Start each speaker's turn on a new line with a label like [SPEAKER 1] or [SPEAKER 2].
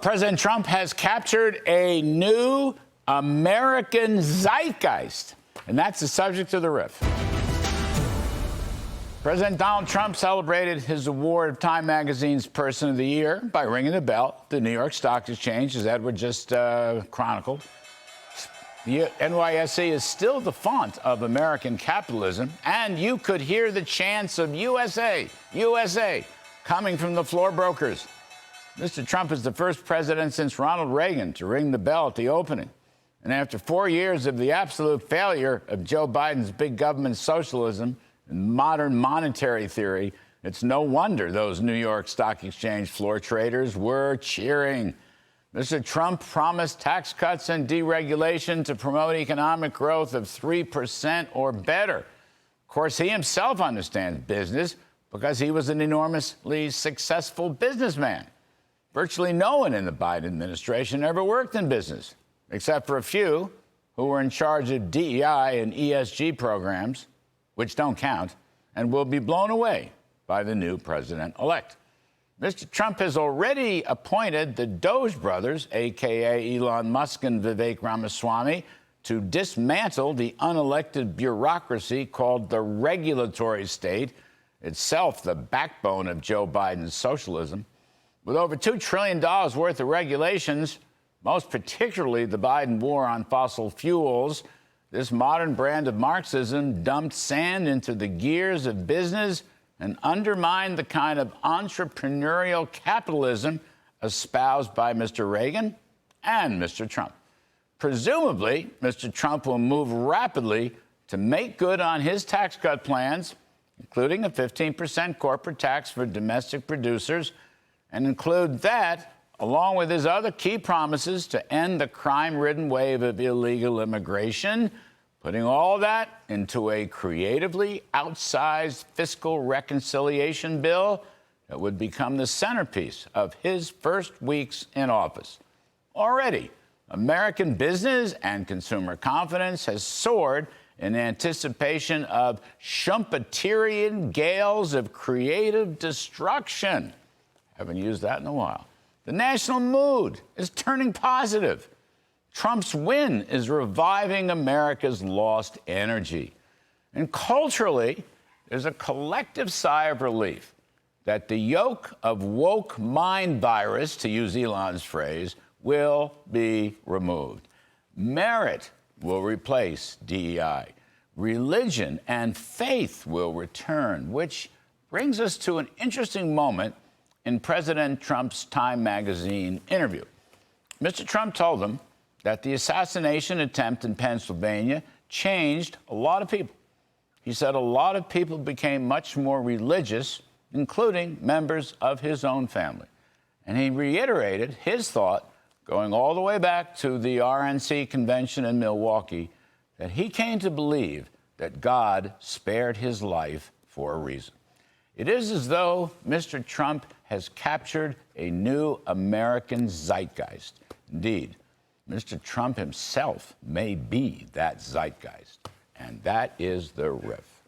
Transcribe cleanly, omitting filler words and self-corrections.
[SPEAKER 1] President Trump has captured a new American zeitgeist, and that's the subject of the riff. President Donald Trump celebrated his award of Time Magazine's Person of the Year by ringing the bell at the New York Stock Exchange, as Edward just chronicled. The NYSE is still the font of American capitalism, and you could hear the chants of USA, USA, coming from the floor brokers. Mr. Trump is the first president since Ronald Reagan to ring the bell at the opening. And after 4 years of the absolute failure of Joe Biden's big government socialism and modern monetary theory, it's no wonder those New York Stock Exchange floor traders were cheering. Mr. Trump promised tax cuts and deregulation to promote economic growth of 3% or better. Of course, he himself understands business because he was an enormously successful businessman. Virtually no one in the Biden administration ever worked in business, except for a few who were in charge of DEI and ESG programs, which don't count, and will be blown away by the new president-elect. Mr. Trump has already appointed the Doge brothers, a.k.a. Elon Musk and Vivek Ramaswamy, to dismantle the unelected bureaucracy called the regulatory state, itself the backbone of Joe Biden's socialism. With over $2 trillion worth of regulations, most particularly the Biden war on fossil fuels, this modern brand of Marxism dumped sand into the gears of business and undermined the kind of entrepreneurial capitalism espoused by Mr. Reagan and Mr. Trump. Presumably, Mr. Trump will move rapidly to make good on his tax cut plans, including a 15% corporate tax for domestic producers, and include that, along with his other key promises to end the crime-ridden wave of illegal immigration, putting all that into a creatively outsized fiscal reconciliation bill that would become the centerpiece of his first weeks in office. Already, American business and consumer confidence has soared in anticipation of Schumpeterian gales of creative destruction. Haven't used that in a while. The national mood is turning positive. Trump's win is reviving America's lost energy. And culturally, there's a collective sigh of relief that the yoke of woke mind virus, to use Elon's phrase, will be removed. Merit will replace DEI. Religion and faith will return, which brings us to an interesting moment in President Trump's Time Magazine interview. Mr. Trump told them that the assassination attempt in Pennsylvania changed a lot of people. He said a lot of people became much more religious, including members of his own family. And he reiterated his thought, going all the way back to the RNC convention in Milwaukee, that he came to believe that God spared his life for a reason. It is as though Mr. Trump has captured a new American zeitgeist. Indeed, Mr. Trump himself may be that zeitgeist. And that is the riff.